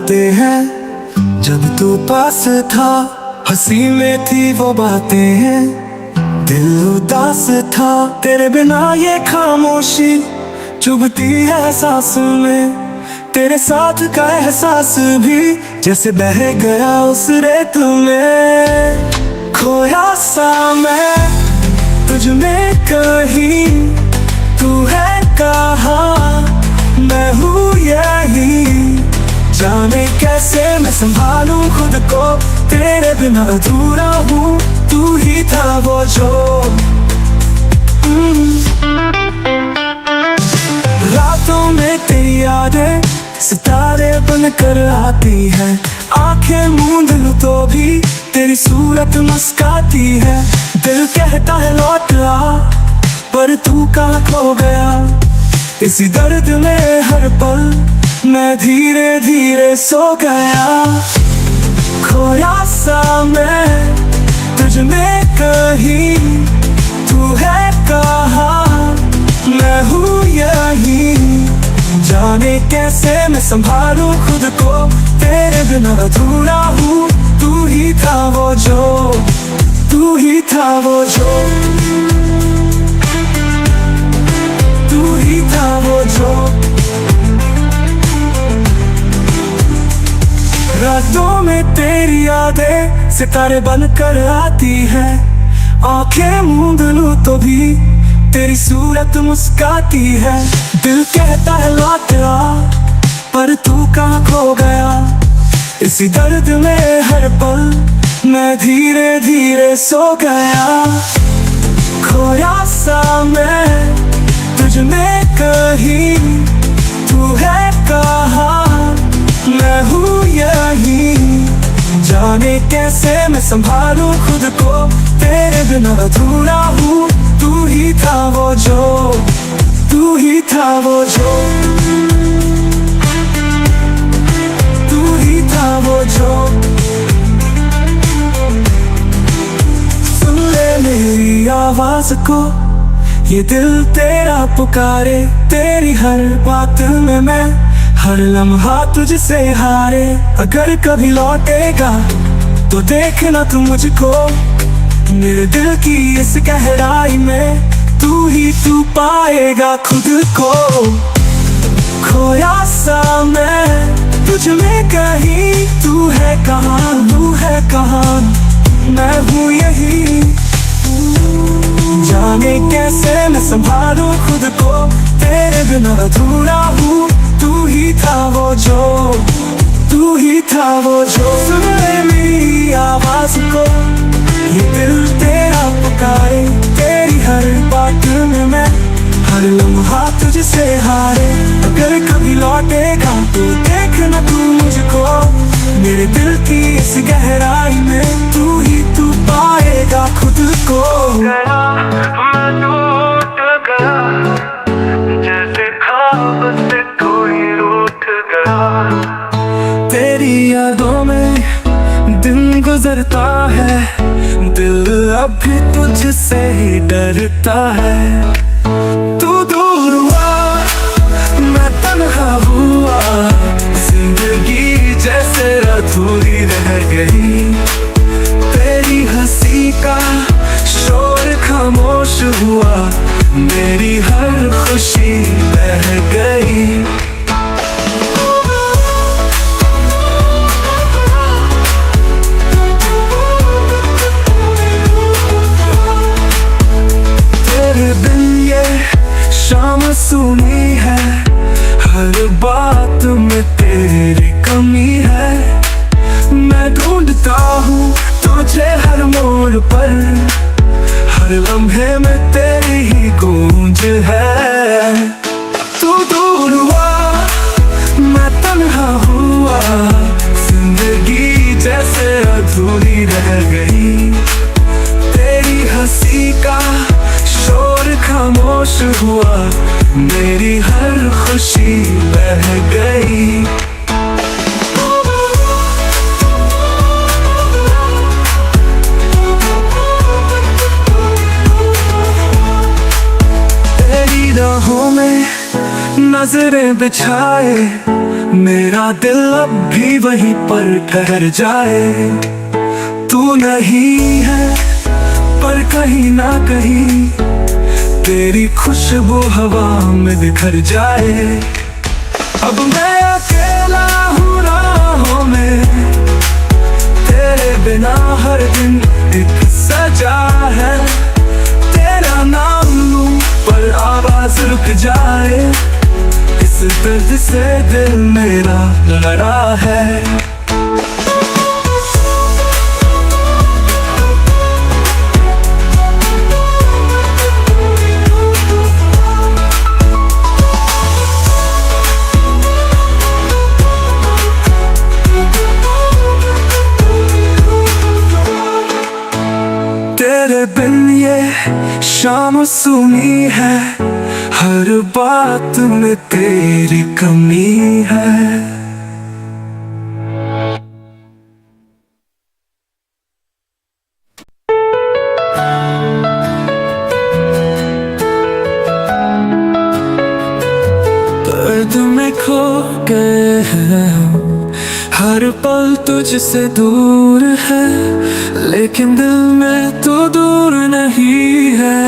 आते हैं। जब तू पास था हंसी में थी वो बातें हैं, दिल उदास था तेरे बिना ये खामोशी चुभती है सांस में। तेरे साथ का एहसास भी जैसे बह गया उस रेत में। खोया सा मैं तुझ में कहीं, तू है कहाँ मैं हूँ यही। जाने कैसे मैं संभालूं खुद को, तेरे बिना अधूरा हूँ। तू ही था वो जो रातों में तेरी यादें सितारे बनकर आती है। आंखें मूंद लूं तो भी तेरी सूरत मुस्काती है। दिल कहता है लौट आ, पर तू कहाँ खो गया। इसी दर्द में हर पल मैं धीरे धीरे सो गया। खोया सा मैं तुझ में कहीं, तू है कहाँ मैं हूँ यही। जाने कैसे मैं संभालूं खुद को, तेरे बिना अधूरा हूँ। तू ही था वो जो, तू ही था वो जो, तू ही था वो जो। रातों में तेरी यादें सितारे बनकर आती है। आंखें मूंद लूं तो भी तेरी सूरत मुस्काती है। दिल कहता है लौट आ, पर तू कहाँ खो गया। इसी दर्द में हर पल मैं धीरे धीरे सो गया। खोया सा मैं तुझ में कहीं, तू है कहाँ मैं हूँ यही। जाने कैसे मैं संभालूं खुद को, तेरे बिना अधूरा हूँ। तू ही था वो जो, तू ही था वो जो, तू ही था वो जो। सुन ले मेरी आवाज को, ये दिल तेरा पुकारे। तेरी हर बात में मैं हर लम्हा तुझसे हारे। अगर कभी लौटेगा तो देखना तू मुझको, मेरे दिल की इस गहराई में तू ही तू पाएगा खुद को। खोया सा मैं तुझ में कहीं, तू है कहाँ, तू है कहाँ मैं हूँ यही। जाने कैसे मैं संभालूं खुद को, तेरे बिना अधूरा हूँ। तू ही था वो जो, तू ही था वो जो। सुन ले मेरी आवाज को, ये दिल तेरा पुकारे। तेरी हर बात में मैं हर लम्हा तुझसे हारे। अगर कभी लौटेगा तो देखना तू मुझको, मेरे दिल की इस गहराई में तू ही तू पाएगा खुद को। गया मैं टूट गया, जैसे ख्वाब से कोई रूठ गया। तेरी यादों में दिन गुजरता है, दिल अब भी तुझसे ही डरता है। तू दूर हुआ मैं तन्हा हुआ, जिंदगी जैसे अधूरी रह गई। तेरी हंसी का शोर खामोश हुआ, मेरी हर खुशी बह गई। शाम सुनी है, हर बात में तेरी कमी है। मैं ढूंढता हूँ तुझे हर मोड़ पर, हर लम्हे में तेरी ही गूंज है। तू दूर हुआ मैं तन्हा हुआ, जिंदगी जैसे अधूरी रह गई। तेरी हंसी का शोर खामोश हुआ, मेरी हर खुशी बह गई। तेरी राहों में नजरें बिछाए, मेरा दिल अब भी वहीं पर ठहर जाए। तू नहीं है पर कहीं ना कहीं तेरी खुशबू हवा में बिखर जाए। अब मैं अकेला हूँ राहों में, तेरे बिना हर दिन एक सजा है। तेरा नाम लूं पर आवाज रुक जाए, इस दर्द से दिल मेरा लड़ा है। तेरे बिन ये शाम सुनी है, हर बात में तेरी कमी है। दर्द में खो गए हैं, हर पल तुझसे दूर है, लेकिन दिल में तो दूर नहीं है।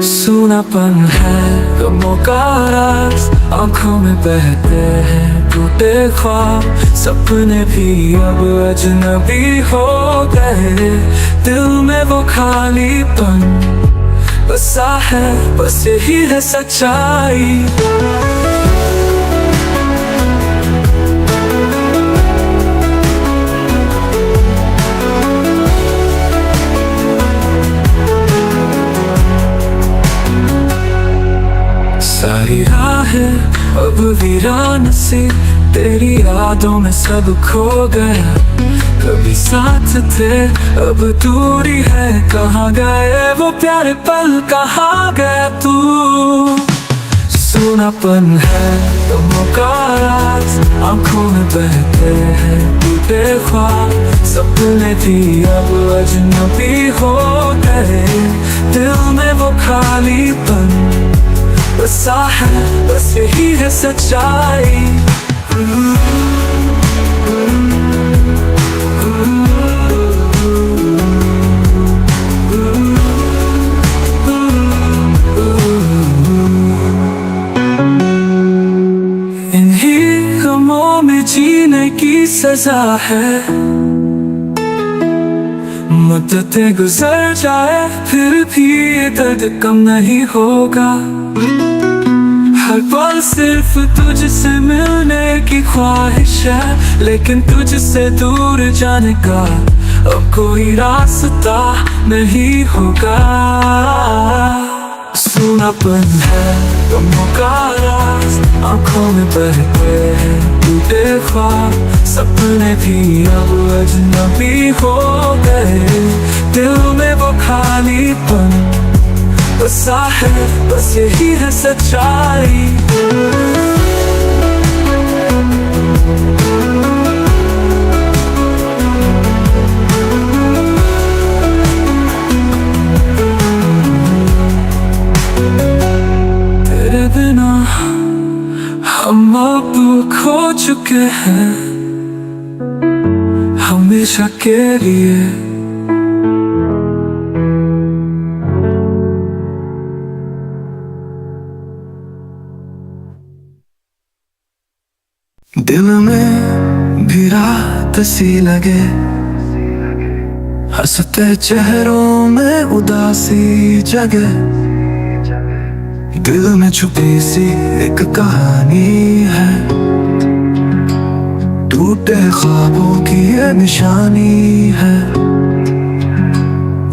सूनापन है गमों का राज, आंखों में बहते हैं टूटे ख्वाब। सपने भी अब अजनबी हो गए, दिल में वो खालीपन बसा है, बस यही है सच्चाई। सारी राहें अब वीरान सी, तेरी यादों में सब खो गया। कभी साथ थे अब दूरी है, कहाँ गए वो प्यारे पल, कहाँ गया तू। सूनापन है गमों का राज, आंखों में बहते हैं टूटे ख्वाब। सपने भी अब अजनबी हो गए, दिल में वो खालीपन बसा है, बस यही है सच्चाई। इन्हीं गमों में जीने की सजा है, मुद्दतें गुजर जाए फिर भी ये दर्द कम नहीं होगा। हर पल सिर्फ तुझसे मिलने की ख्वाहिश है, लेकिन तुझसे दूर जाने का अब कोई रास्ता नहीं होगा। सूनापन है गमों का राज, आंखों में बहते हैं टूटे ख्वाब। सपने भी अब अजनबी हो गए, दिल में वो खालीपन बसा है, बस यही है सच्चाई। तेरे बिना हम अब खो चुके हैं हमेशा के लिए। दिल में भी रात सी लगे, हंसते चेहरों में उदासी जगे। दिल में छुपी सी एक कहानी है, टूटे ख्वाबों की ये निशानी है।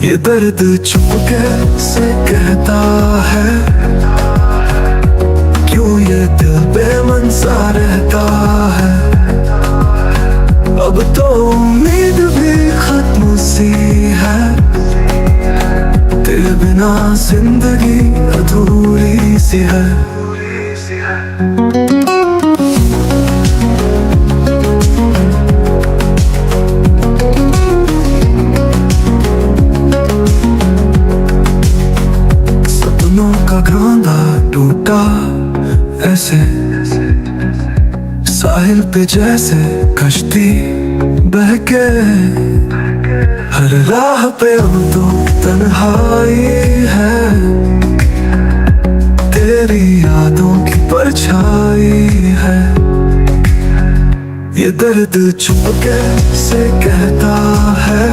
ये दर्द चुपके से कहता है, क्यों ये दिल बेमन सा रहता है। अब तो उम्मीद भी खत्म सी है, तेरे बिना जिंदगी अधूरी सी है। सपनों का गांधा टूटा पे जैसे कश्ती बहके, हर राह पे अब तो तन्हाई है, तेरी यादों की परछाई है। ये दर्द चुप कैसे कहता है,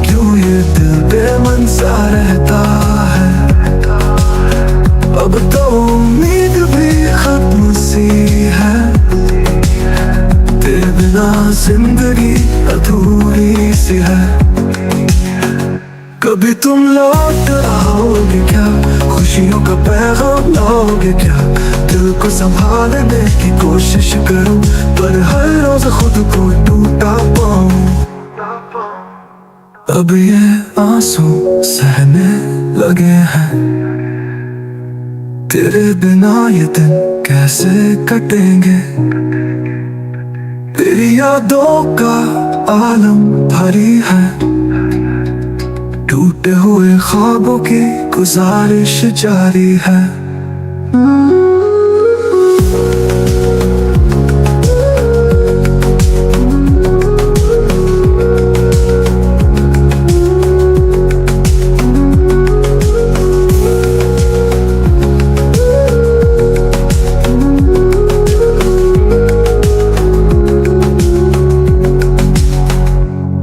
क्यों ये दिल बेमन सा रहता है। अब तो उम्मीद भी खत्म सी है, तेरे बिना जिंदगी अधूरी सी है। कभी तुम लौट आओगे क्या, खुशियों का पैगाम लाओगे क्या। दिल को संभालने की कोशिश करूं, पर हर रोज खुद को टूटा पाऊं। अब ये आंसू सहने लगे हैं, तेरे बिना ये दिन कैसे कटेंगे। तेरी यादों का आलम भारी है, टूटे हुए ख्वाबों की गुजारिश जारी है।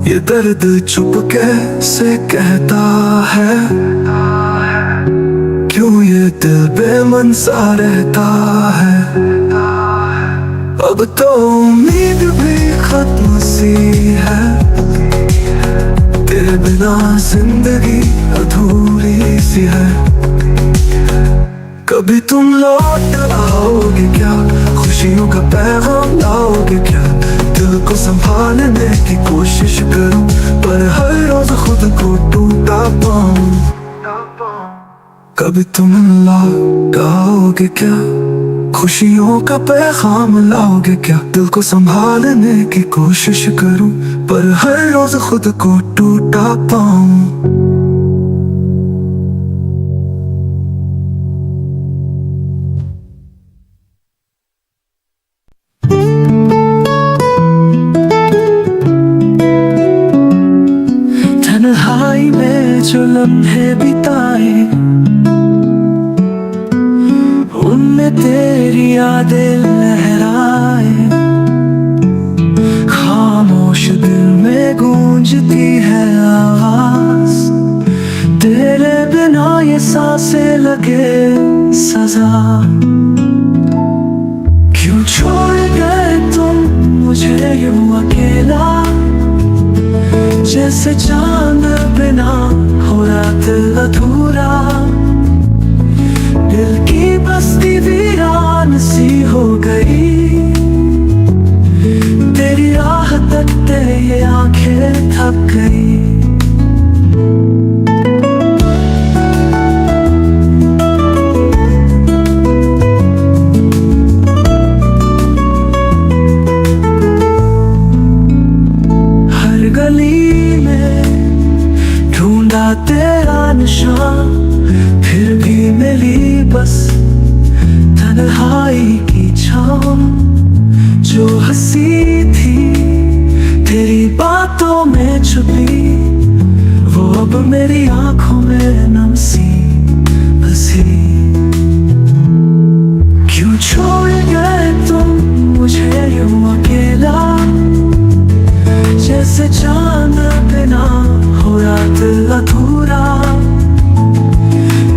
ये दर्द चुप कैसे कहता है, क्यों ये दिल बेमन सा रहता है। अब तो उम्मीद भी खत्म सी है, तेरे बिना जिंदगी अधूरी सी है। कभी तुम लौट आओगे क्या, खुशियों का पैगाम लाओगे क्या। दिल को संभालने की कोशिश करूं, पर हर रोज खुद को टूटा पाऊं। कभी तुम लौट आओगे क्या, खुशियों का पैगाम लाओगे क्या। दिल को संभालने की कोशिश करूं, पर हर रोज खुद को टूटा पाऊं। तन्हाई में जो लम्हे बिताए, उनमें तेरी यादें लहराए। खामोश दिल में गूंजती है आवाज, तेरे बिना ये सांसें लगे सजा। क्यों छोड़ गए तुम मुझे यूं अकेला, जैसे चांद बिना हो रात अधूरा। दिल की बस्ती वीरान सी हो गई, तेरी राह तकते ये आंखें थक गई। हर गली में ढूंढा तेरा निशान, फिर भी मिली बस तन्हाई की छाँव। जो हंसी थी तेरी बातों में छुपी, वो अब मेरी आंखों में नम सी बसी। क्यों छोड़ गए तुम मुझे यूं अकेला, जैसे चांद बिना हो रात अधूरा।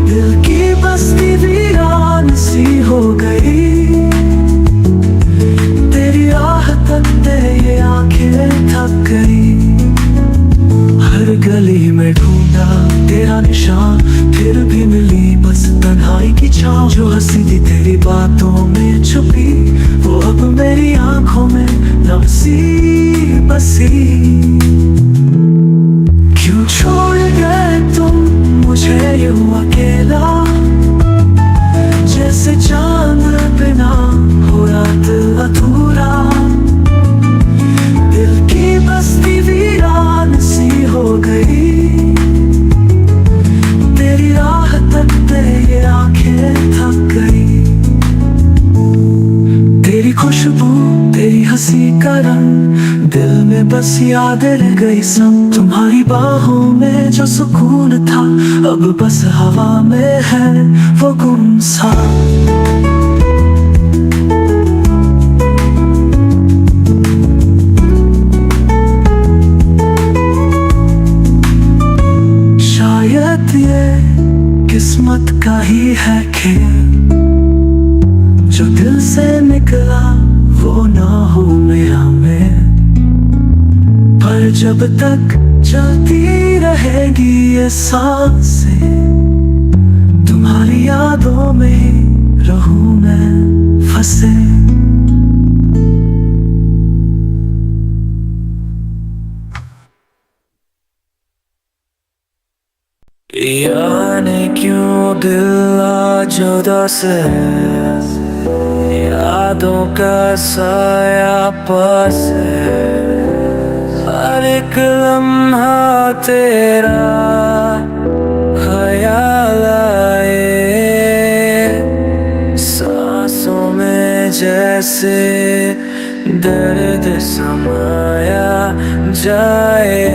दिल की बस्ती वीरान सी हो गई, तेरी राह तकते ये आंखें थक गई। हर गली में ढूंढा तेरा निशान, फिर भी मिली बस तन्हाई की छाँव। जो हंसी थी तेरी बातों में छुपी, वो अब मेरी आंखों में नम सी बसी। क्यों छोड़ गए बस याद रह गई सब तुम्हारी बाहों में जो सुकून था, अब बस हवा में है वो गुमसा। शायद ये किस्मत का ही है खेल, जो दिल से निकला वो ना हो मेरा में। पर जब तक चलती रहेगी ये सांसें, तुम्हारी यादों में रहूं मैं फंसे। याने क्यों दिल आज उदास है, यादों का साया पास है। हर एक लम्हा तेरा ख्याल आए, सांसों में जैसे दर्द समाया जाए।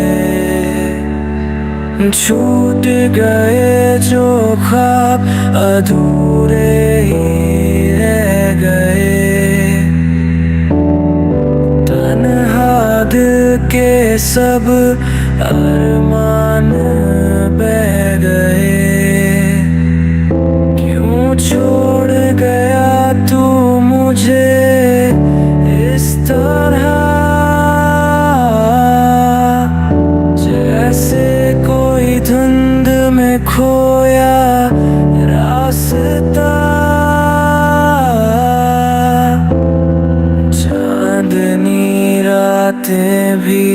छूट गए जो ख्वाब अधूरे ही रह गए, तन्हा दिल के सब अरमान बह गए। क्यों छोड़ गया तू मुझे इस तरह, जैसे कोई धुंध में खोया रास्ता। चांदनी रातें भी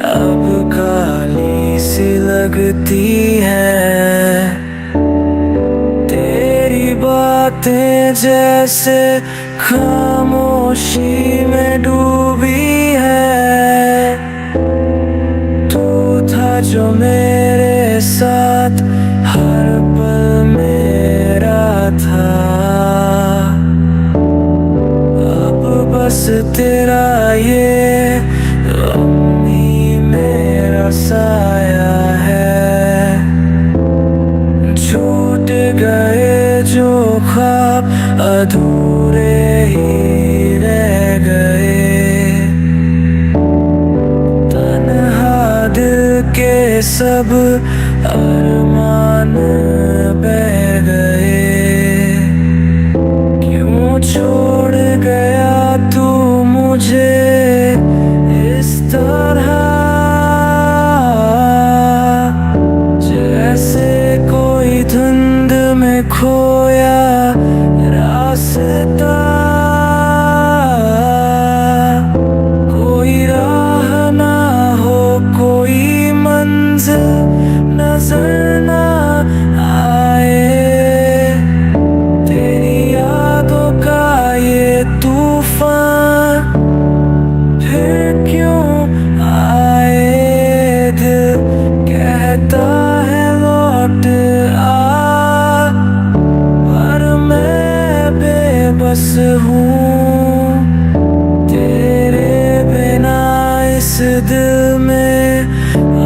अब काली सी लगती है, तेरी बातें जैसे खामोशी में डूबी है। तू था जो मेरे साथ हर पल मेरा था, अब बस तेरा ये गम ही मेरा साया है। छूट गए जो ख्वाब अधूरे ही रह गए, तन्हा दिल के सब अरमान बह गए। क्यों छोड़ गया तू मुझे इस तरह, जैसे कोई धुंध में खोया रास्ता। कोई राह ना हो, कोई मंजिल नजर ना आए, तेरी यादों का ये तूफान फिर क्यों आए। दिल कहता है लौट आ, पर मैं बेबस हूँ तेरे बिना। इस दिल में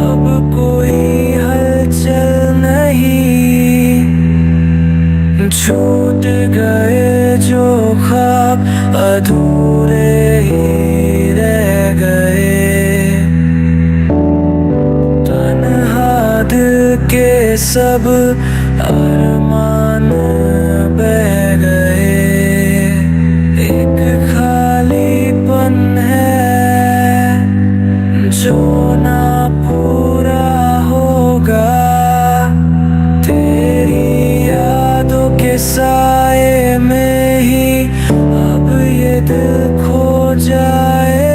अब कोई हलचल नहीं, छूट गए जो ख्वाब अधूरे ही रह गए, तन्हा दिल के सब अरमान बह गए। एक खालीपन है जो ना पूरा होगा, तेरी यादों के साए में ही अब ये दिल खो जाएगा।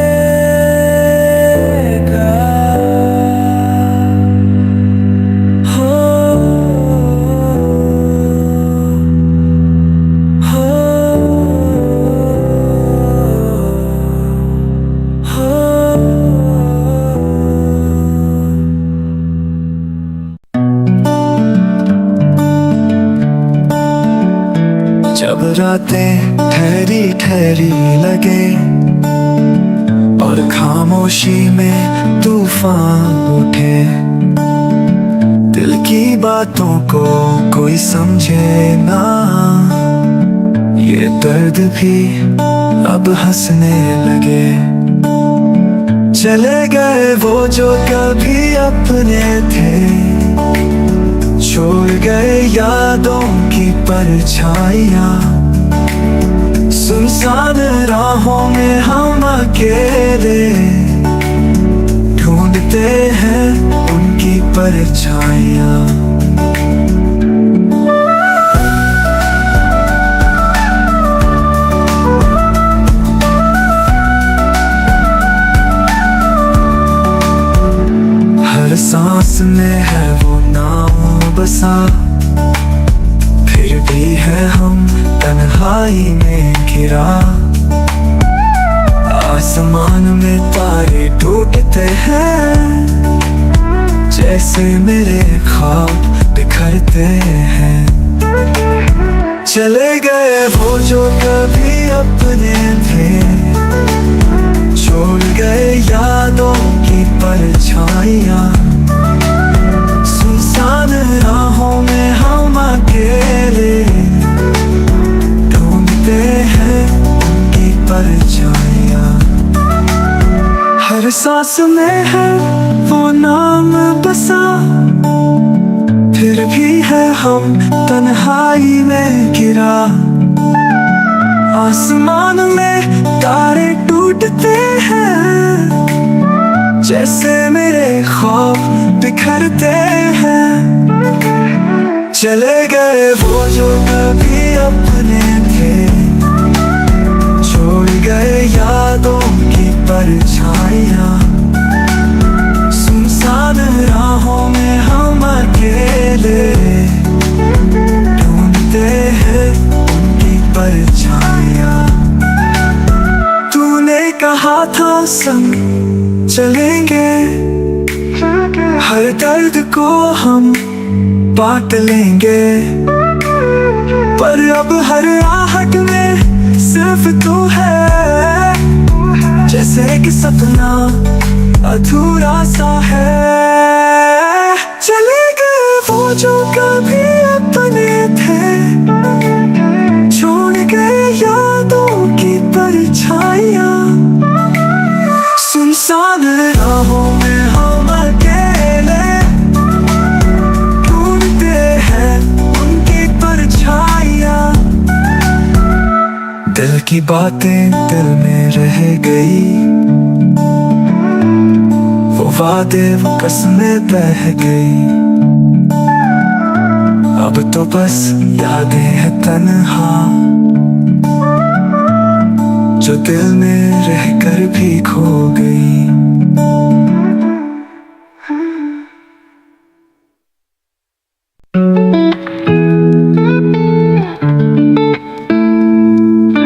हो जब रातें ठहरी ठहरी लगे और खामोशी में तूफान उठे, दिल की बातों को कोई समझे ना। ये दर्द भी अब हंसने लगे, चले गए वो जो कभी अपने थे, छोड़ गए यादों की परछाइयाँ। सुनसान राहों में हम अकेले ढूंढते हैं उनकी परछाइयाँ। हर सांस में है वो नाम बसा, फिर भी है हम तन्हाई में घिरा। आसमान में तारे टूटते हैं, जैसे मेरे ख्वाब बिखरते हैं। चले गए वो जो कभी अपने थे, छोड़ गए यादों की परछाइयाँ। सुनसान राहों में हम अकेले ढूंढते हैं उनकी परछाइयाँ। हर सांस में है वो नाम बसा, फिर भी है हम तन्हाई में घिरा। आसमान में तारे टूटते हैं, जैसे मेरे ख्वाब बिखरते हैं। चले गए वो जो कभी अपने थे, छोड़ गए यादों की परछाइयाँ। सुनसान राहों में हम अकेले ढूंढते हैं उनकी परछाइयाँ। तूने कहा था संग चलेंगे, हर दर्द को हम बांट लेंगे, पर अब हर आहट में सिर्फ तू है, जैसे कि सपना अधूरा सा है। चले गए वो जो कभी अपने थे, छोड़ गए यादों की परछाइयाँ। सुनसान राहों में हम अकेले ढूंढते हैं उनकी परछाइयाँ। दिल की बातें दिल में रह गई, वो वादे वो कसमें बह गई। अब तो बस यादें हैं तन्हा, जो दिल में रहकर भी खो गई।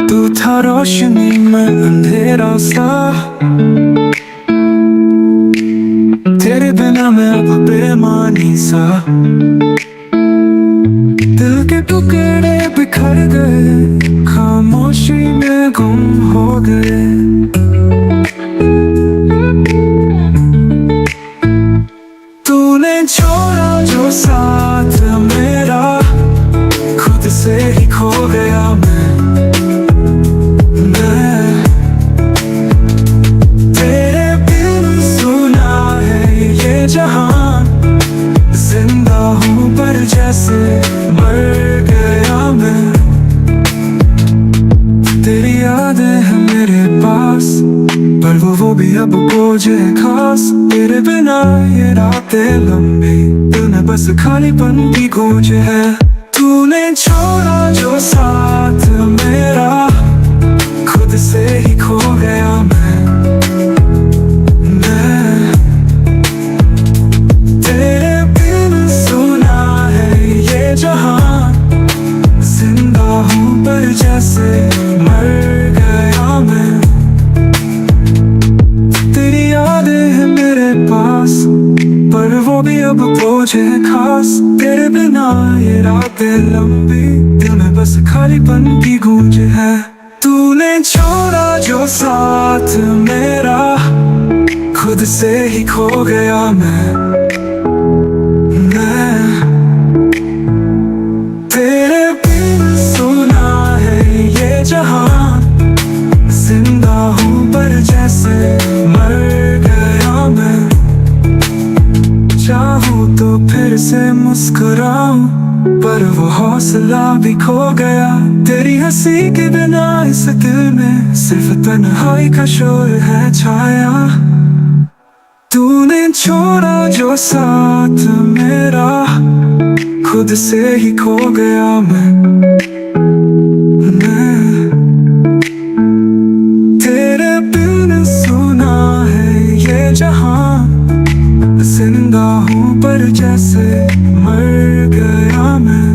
तू था रोशनी में अंधेरा सा, तेरे बिना मैं अब बेमानी सा। दिल के टुकड़े बिखर गए, खामोशी में गुम हो गए। तूने छोड़ा जो साथ मेरा, खुद से ही खो गया मैं। तेरे बिन सुना है ये जहान, जिंदा हूँ पर जैसे मर गया मैं। तेरी यादें हैं मेरे पास, पर वो भी अब बोझ है खास। तेरे बिना ये रातें लंबी, दिल में बस खालीपन की गूंज है। तूने छोड़ा जो साथ मेरा, खुद से ही खो गया मैं। तेरे बिन सुना है ये जहान, जिंदा हूँ पर जैसे मर गया मैं। तेरी यादें हैं मेरे पास, पर वो भी अब बोझ है खास। तेरे बिना ये रातें लंबी, दिल में बस खालीपन की गूंज है। तूने छोड़ा जो साथ मेरा, खुद से ही खो गया मैं तेरे बिन सुना है ये जहां, जिंदा हूँ पर जैसे मर गया मैं। चाहूँ तो फिर से मुस्कुराऊं, पर वो हौसला भी खो गया। तेरी हंसी के बिना इस दिल में सिर्फ तन्हाई का शोर है छाया। तूने छोड़ा जो साथ मेरा, खुद से ही खो गया मैं तेरे बिन सुना है ये जहां, जिंदा हूँ पर जैसे मर गया मैं।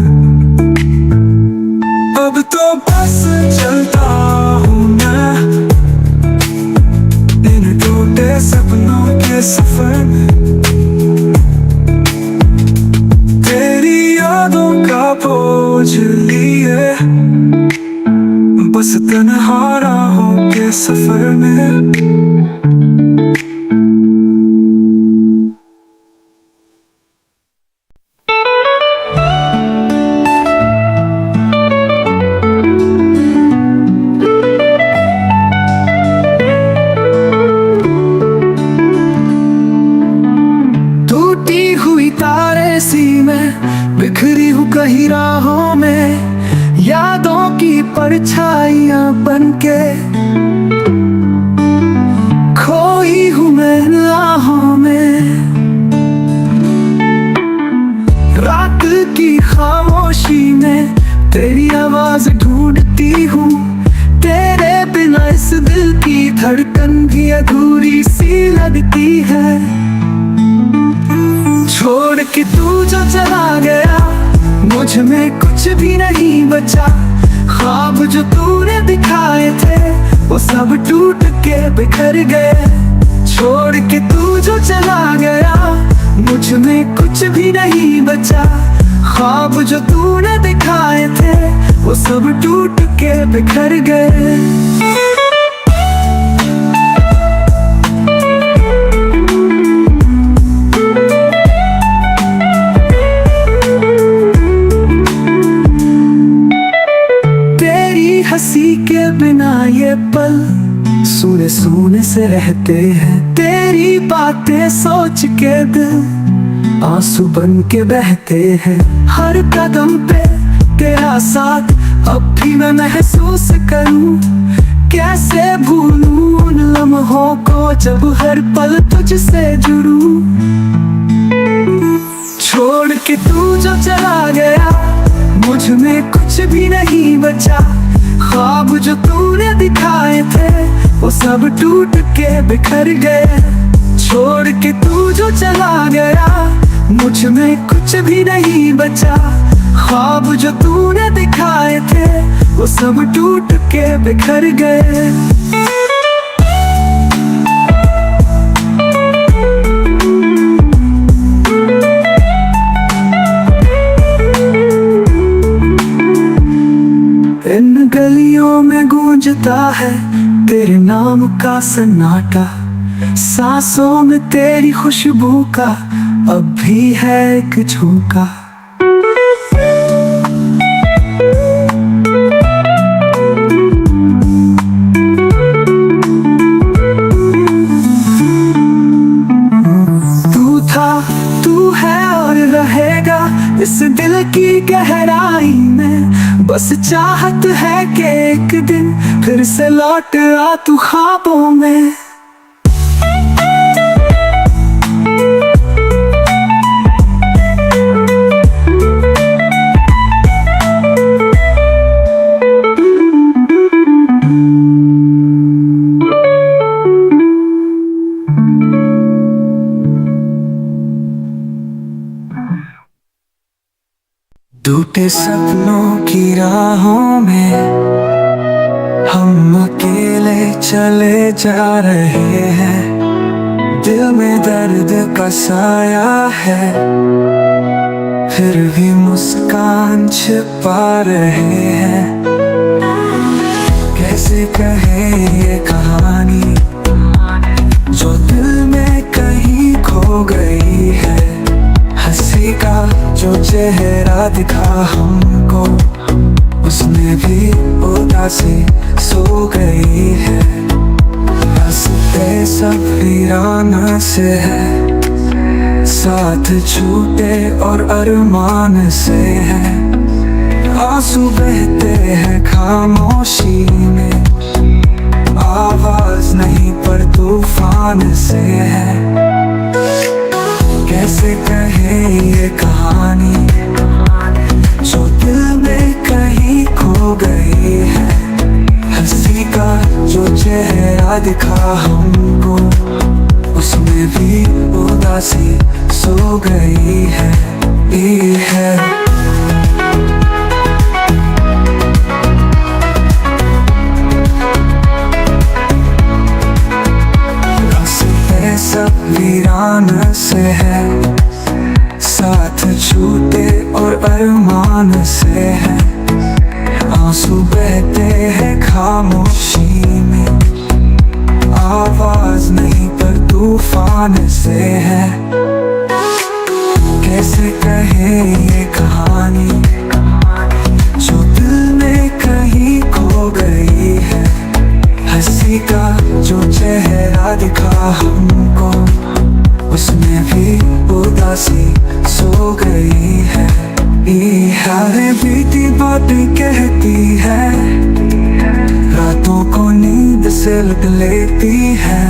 अब तो बस चलता हूँ मैं इन टूटे सपनों के सफर में। तेरी यादों का बोझ लिए बस तन्हा राहों के सफर में। टूटी हुई तारे सी मैं बिखरी हूँ कहीं राहों में, यादों की परछाइयां बनके खोई हूँ मैं राहों में। रात की खामोशी में तेरी आवाज ढूंढती हूँ, तेरे बिना इस दिल की धड़कन भी अधूरी सी लगती है। छोड़ के तू जो चला गया, मुझ में कुछ भी नहीं बचा। ख्वाब जो तूने दिखाए थे वो सब टूट के बिखर गए। छोड़ के तू जो चला गया, मुझ में कुछ भी नहीं बचा। ख्वाब जो तूने दिखाए थे वो सब टूट के बिखर गए। हंसी के बिना ये पल सूने सूने से रहते हैं। तेरी बातें सोच के दिल आंसू बन के बहते हैं। हर कदम पे तेरा साथ अब भी मैं महसूस करूं, कैसे भूलूं उन लम्हों को जब हर पल तुझसे जुड़ूं। छोड़ के तू जो चला गया, मुझ में कुछ भी नहीं बचा। ख्वाब जो तूने दिखाए थे वो सब टूट के बिखर गए। छोड़ के तू जो चला गया, मुझ में कुछ भी नहीं बचा। ख्वाब जो तूने दिखाए थे वो सब टूट के बिखर गए। इन गलियों में गूंजता है तेरे नाम का सन्नाटा, सांसों में तेरी खुशबू का अब भी है एक झोंका। तू था, तू है और रहेगा इस दिल की गहराई में। बस चाहत है कि एक दिन फिर से लौट आ तू ख्वाबों में। टूटे सपनों की राहों में हम अकेले चले जा रहे हैं। दिल में दर्द का साया है, फिर भी मुस्कान छिपा रहे हैं। कैसे कहे ये कहानी जो दिल में कहीं खो गई है। हंसी का जो चेहरा दिखा हमको, उसमें भी उदासी सो गई है। हंसते सब वीराना से है, साथ छूटे और अरमान से है। आंसू बहते हैं खामोशी में, आवाज नहीं पर तूफान से है। कैसे कहे ये कहानी जो दिल में कहीं खो गई है। हंसी का जो चेहरा दिखा हमको, उसमें भी उदासी सो गई है। रास्ते सब वीरान से है, साथ छूटे और अरमान से है। आंसू बहते हैं खामोशी में, आवाज नहीं पर तूफान से है। कैसे कहे ये कहानी जो दिल में कहीं खो गई है। हंसी का जो चेहरा दिखा हमको, उसमें भी उदासी सो गई है। हरे बीती बातें कहती है, रातों को नींद से लुट लेती है।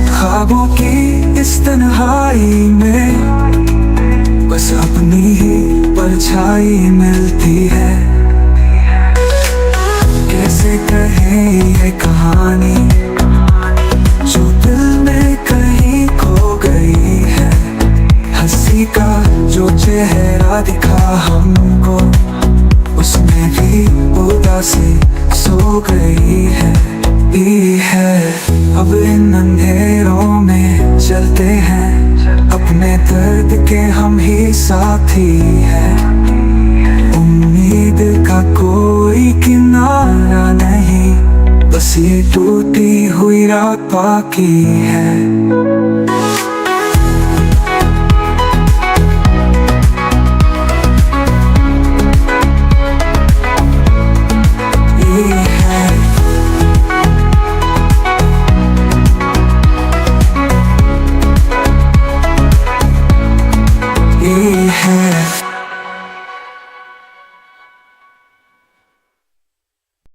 ख्वाबों की इस तन्हाई में बस अपनी ही परछाई मिलती है। कैसे कहे ये कहानी जो दिल में कहीं खो गई है। हंसी का जो चेहरा दिखा हमको, उसमें भी उदासी सो गई है। अब इन अंधेरों में चलते हैं, अपने दर्द के हम ही साथी हैं। उम्मीद का कोई किनारा नहीं, बस ये टूटी हुई रात बाकी है।